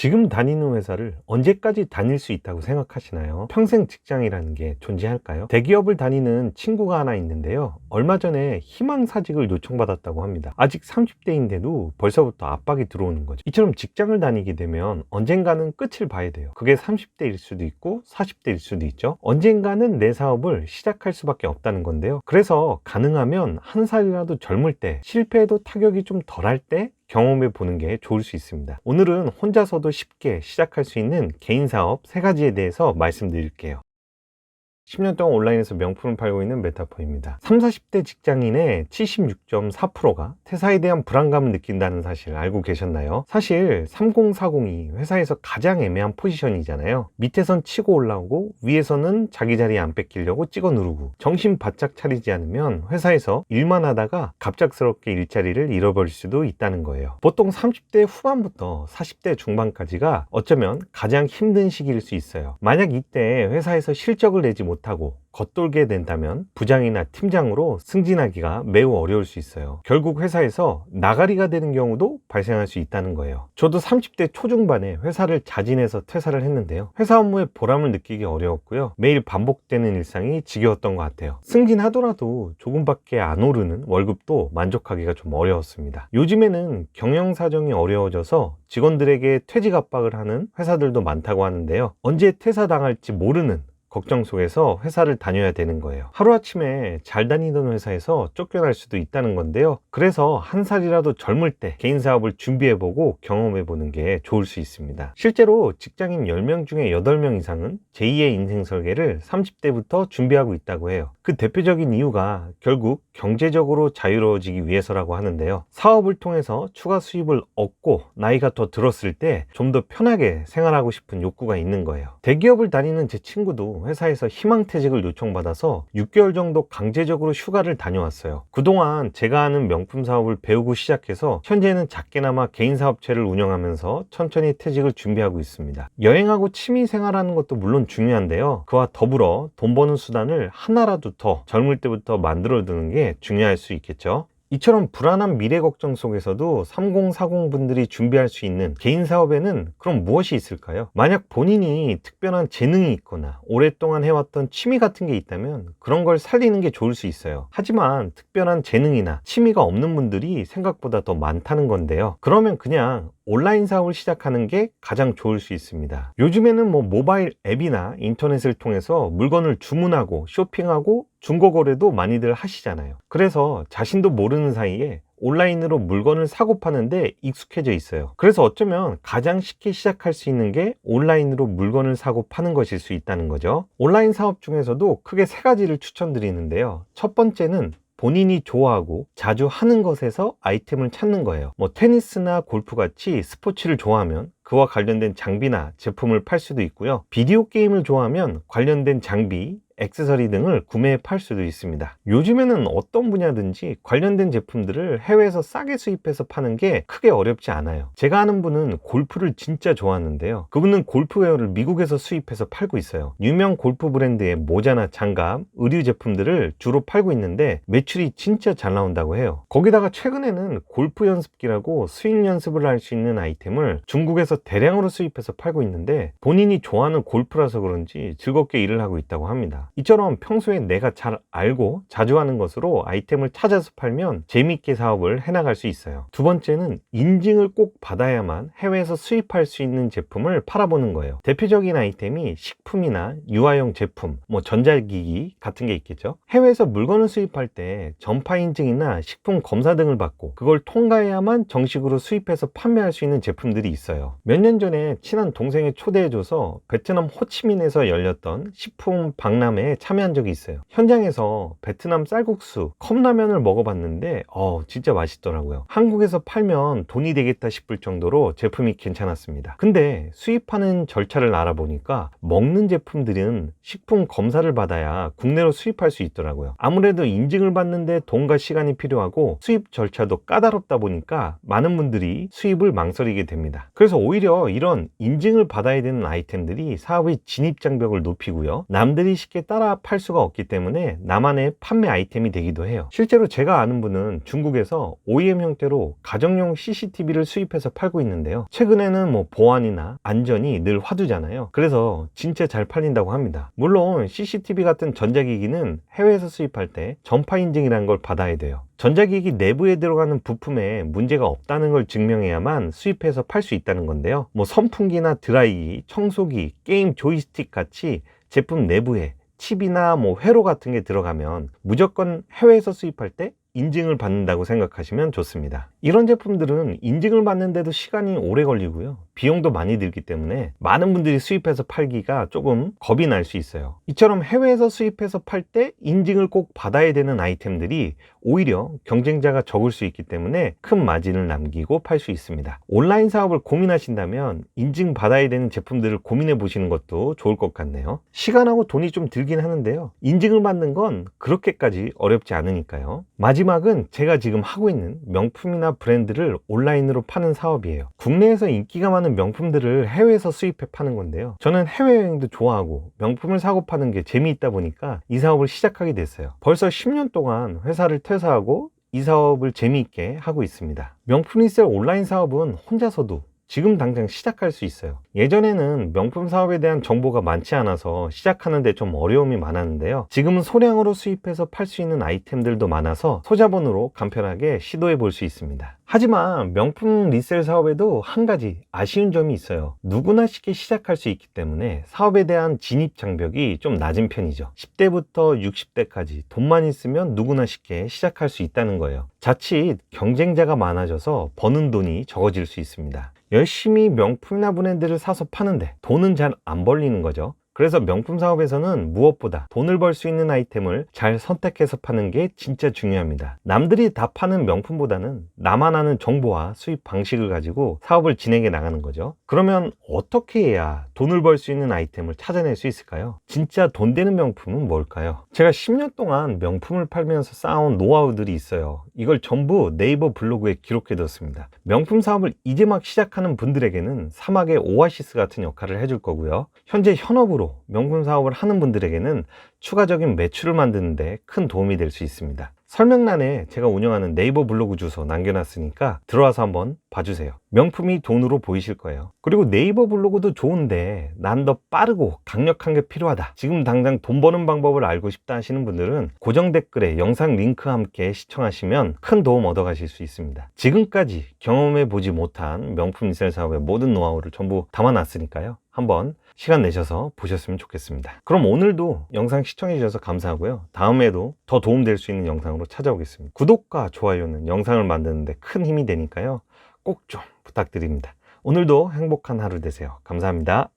지금 다니는 회사를 언제까지 다닐 수 있다고 생각하시나요? 평생 직장이라는 게 존재할까요? 대기업을 다니는 친구가 하나 있는데요. 얼마 전에 희망사직을 요청받았다고 합니다. 아직 30대인데도 벌써부터 압박이 들어오는 거죠. 이처럼 직장을 다니게 되면 언젠가는 끝을 봐야 돼요. 그게 30대일 수도 있고 40대일 수도 있죠. 언젠가는 내 사업을 시작할 수밖에 없다는 건데요. 그래서 가능하면 한 살이라도 젊을 때, 실패해도 타격이 좀 덜할 때 경험해 보는 게 좋을 수 있습니다. 오늘은 혼자서도 쉽게 시작할 수 있는 개인 사업 3가지에 대해서 말씀드릴게요. 10년 동안 온라인에서 명품을 팔고 있는 메타포입니다. 30, 40대 직장인의 76.4%가 퇴사에 대한 불안감을 느낀다는 사실 알고 계셨나요? 사실 3040이 회사에서 가장 애매한 포지션이잖아요. 밑에선 치고 올라오고 위에서는 자기 자리 안 뺏기려고 찍어 누르고 정신 바짝 차리지 않으면 회사에서 일만 하다가 갑작스럽게 일자리를 잃어버릴 수도 있다는 거예요. 보통 30대 후반부터 40대 중반까지가 어쩌면 가장 힘든 시기일 수 있어요. 만약 이때 회사에서 실적을 내지 못하고 겉돌게 된다면 부장이나 팀장으로 승진하기가 매우 어려울 수 있어요. 결국 회사에서 나가리가 되는 경우도 발생할 수 있다는 거예요. 저도 30대 초중반에 회사를 자진해서 퇴사를 했는데요. 회사 업무에 보람을 느끼기 어려웠고요. 매일 반복되는 일상이 지겨웠던 것 같아요. 승진하더라도 조금밖에 안 오르는 월급도 만족하기가 좀 어려웠습니다. 요즘에는 경영 사정이 어려워져서 직원들에게 퇴직 압박을 하는 회사들도 많다고 하는데요. 언제 퇴사당할지 모르는 걱정 속에서 회사를 다녀야 되는 거예요. 하루아침에 잘 다니던 회사에서 쫓겨날 수도 있다는 건데요. 그래서 한 살이라도 젊을 때 개인 사업을 준비해보고 경험해보는 게 좋을 수 있습니다. 실제로 직장인 10명 중에 8명 이상은 제2의 인생 설계를 30대부터 준비하고 있다고 해요. 그 대표적인 이유가 결국 경제적으로 자유로워지기 위해서라고 하는데요. 사업을 통해서 추가 수입을 얻고 나이가 더 들었을 때 좀 더 편하게 생활하고 싶은 욕구가 있는 거예요. 대기업을 다니는 제 친구도 회사에서 희망퇴직을 요청받아서 6개월 정도 강제적으로 휴가를 다녀왔어요. 그동안 제가 하는 명품 사업을 배우고 시작해서 현재는 작게나마 개인 사업체를 운영하면서 천천히 퇴직을 준비하고 있습니다. 여행하고 취미 생활하는 것도 물론 중요한데요. 그와 더불어 돈 버는 수단을 하나라도 더 젊을 때부터 만들어 두는 게 중요할 수 있겠죠. 이처럼 불안한 미래 걱정 속에서도 3040 분들이 준비할 수 있는 개인 사업에는 그럼 무엇이 있을까요? 만약 본인이 특별한 재능이 있거나 오랫동안 해왔던 취미 같은 게 있다면 그런 걸 살리는 게 좋을 수 있어요. 하지만 특별한 재능이나 취미가 없는 분들이 생각보다 더 많다는 건데요. 그러면 그냥 온라인 사업을 시작하는 게 가장 좋을 수 있습니다. 요즘에는 모바일 앱이나 인터넷을 통해서 물건을 주문하고 쇼핑하고 중고거래도 많이들 하시잖아요. 그래서 자신도 모르는 사이에 온라인으로 물건을 사고 파는데 익숙해져 있어요. 그래서 어쩌면 가장 쉽게 시작할 수 있는 게 온라인으로 물건을 사고 파는 것일 수 있다는 거죠. 온라인 사업 중에서도 크게 3가지를 추천드리는데요. 첫 번째는 본인이 좋아하고 자주 하는 것에서 아이템을 찾는 거예요. 테니스나 골프 같이 스포츠를 좋아하면 그와 관련된 장비나 제품을 팔 수도 있고요. 비디오 게임을 좋아하면 관련된 장비, 액세서리 등을 구매해 팔 수도 있습니다. 요즘에는 어떤 분야든지 관련된 제품들을 해외에서 싸게 수입해서 파는 게 크게 어렵지 않아요. 제가 아는 분은 골프를 진짜 좋아하는데요. 그분은 골프웨어를 미국에서 수입해서 팔고 있어요. 유명 골프 브랜드의 모자나 장갑, 의류 제품들을 주로 팔고 있는데 매출이 진짜 잘 나온다고 해요. 거기다가 최근에는 골프 연습기라고 스윙 연습을 할 수 있는 아이템을 중국에서 대량으로 수입해서 팔고 있는데 본인이 좋아하는 골프라서 그런지 즐겁게 일을 하고 있다고 합니다. 이처럼 평소에 내가 잘 알고 자주 하는 것으로 아이템을 찾아서 팔면 재미있게 사업을 해나갈 수 있어요. 두 번째는 인증을 꼭 받아야만 해외에서 수입할 수 있는 제품을 팔아보는 거예요. 대표적인 아이템이 식품이나 유아용 제품, 전자기기 같은 게 있겠죠. 해외에서 물건을 수입할 때 전파 인증이나 식품 검사 등을 받고 그걸 통과해야만 정식으로 수입해서 판매할 수 있는 제품들이 있어요. 몇 년 전에 친한 동생이 초대해줘서 베트남 호치민에서 열렸던 식품 박람회에 참여한 적이 있어요. 현장에서 베트남 쌀국수, 컵라면을 먹어봤는데 진짜 맛있더라고요. 한국에서 팔면 돈이 되겠다 싶을 정도로 제품이 괜찮았습니다. 근데 수입하는 절차를 알아보니까 먹는 제품들은 식품 검사를 받아야 국내로 수입할 수 있더라고요. 아무래도 인증을 받는데 돈과 시간이 필요하고 수입 절차도 까다롭다 보니까 많은 분들이 수입을 망설이게 됩니다. 그래서 오히려 오히려 이런 인증을 받아야 되는 아이템들이 사업의 진입 장벽을 높이고요. 남들이 쉽게 따라 팔 수가 없기 때문에 나만의 판매 아이템이 되기도 해요. 실제로 제가 아는 분은 중국에서 OEM 형태로 가정용 CCTV를 수입해서 팔고 있는데요. 최근에는 뭐 보안이나 안전이 늘 화두잖아요. 그래서 진짜 잘 팔린다고 합니다. 물론 CCTV 같은 전자기기는 해외에서 수입할 때 전파 인증이라는 걸 받아야 돼요. 전자기기 내부에 들어가는 부품에 문제가 없다는 걸 증명해야만 수입해서 팔 수 있다는 건데요. 뭐 선풍기나 드라이기, 청소기, 게임 조이스틱 같이 제품 내부에 칩이나 뭐 회로 같은 게 들어가면 무조건 해외에서 수입할 때 인증을 받는다고 생각하시면 좋습니다. 이런 제품들은 인증을 받는데도 시간이 오래 걸리고요. 비용도 많이 들기 때문에 많은 분들이 수입해서 팔기가 조금 겁이 날 수 있어요. 이처럼 해외에서 수입해서 팔 때 인증을 꼭 받아야 되는 아이템들이 오히려 경쟁자가 적을 수 있기 때문에 큰 마진을 남기고 팔 수 있습니다. 온라인 사업을 고민하신다면 인증 받아야 되는 제품들을 고민해 보시는 것도 좋을 것 같네요. 시간하고 돈이 좀 들긴 하는데요. 인증을 받는 건 그렇게까지 어렵지 않으니까요. 마지막은 제가 지금 하고 있는 명품이나 브랜드를 온라인으로 파는 사업이에요. 국내에서 인기가 많은 명품들을 해외에서 수입해 파는 건데요. 저는 해외여행도 좋아하고 명품을 사고 파는 게 재미있다 보니까 이 사업을 시작하게 됐어요. 벌써 10년 동안 회사를 퇴사하고 이 사업을 재미있게 하고 있습니다. 명품 리셀 온라인 사업은 혼자서도 지금 당장 시작할 수 있어요. 예전에는 명품 사업에 대한 정보가 많지 않아서 시작하는데 좀 어려움이 많았는데요. 지금은 소량으로 수입해서 팔 수 있는 아이템들도 많아서 소자본으로 간편하게 시도해 볼 수 있습니다. 하지만 명품 리셀 사업에도 한 가지 아쉬운 점이 있어요. 누구나 쉽게 시작할 수 있기 때문에 사업에 대한 진입 장벽이 좀 낮은 편이죠. 10대부터 60대까지 돈만 있으면 누구나 쉽게 시작할 수 있다는 거예요. 자칫 경쟁자가 많아져서 버는 돈이 적어질 수 있습니다. 열심히 명품이나 브랜드를 사서 파는데 돈은 잘 안 벌리는 거죠. 그래서 명품 사업에서는 무엇보다 돈을 벌 수 있는 아이템을 잘 선택해서 파는 게 진짜 중요합니다. 남들이 다 파는 명품보다는 나만 아는 정보와 수입 방식을 가지고 사업을 진행해 나가는 거죠. 그러면 어떻게 해야 돈을 벌 수 있는 아이템을 찾아낼 수 있을까요? 진짜 돈 되는 명품은 뭘까요? 제가 10년 동안 명품을 팔면서 쌓아온 노하우들이 있어요. 이걸 전부 네이버 블로그에 기록해 뒀습니다. 명품 사업을 이제 막 시작하는 분들에게는 사막의 오아시스 같은 역할을 해줄 거고요. 현재 현업으로 명품 사업을 하는 분들에게는 추가적인 매출을 만드는데 큰 도움이 될 수 있습니다. 설명란에 제가 운영하는 네이버 블로그 주소 남겨놨으니까 들어와서 한번 봐주세요. 명품이 돈으로 보이실 거예요. 그리고 네이버 블로그도 좋은데 난 더 빠르고 강력한 게 필요하다, 지금 당장 돈 버는 방법을 알고 싶다 하시는 분들은 고정 댓글에 영상 링크와 함께 시청하시면 큰 도움 얻어 가실 수 있습니다. 지금까지 경험해 보지 못한 명품 리셀 사업의 모든 노하우를 전부 담아놨으니까요. 한번 시간 내셔서 보셨으면 좋겠습니다. 그럼 오늘도 영상 시청해 주셔서 감사하고요. 다음에도 더 도움될 수 있는 영상으로 찾아오겠습니다. 구독과 좋아요는 영상을 만드는데 큰 힘이 되니까요. 꼭 좀 부탁드립니다. 오늘도 행복한 하루 되세요. 감사합니다.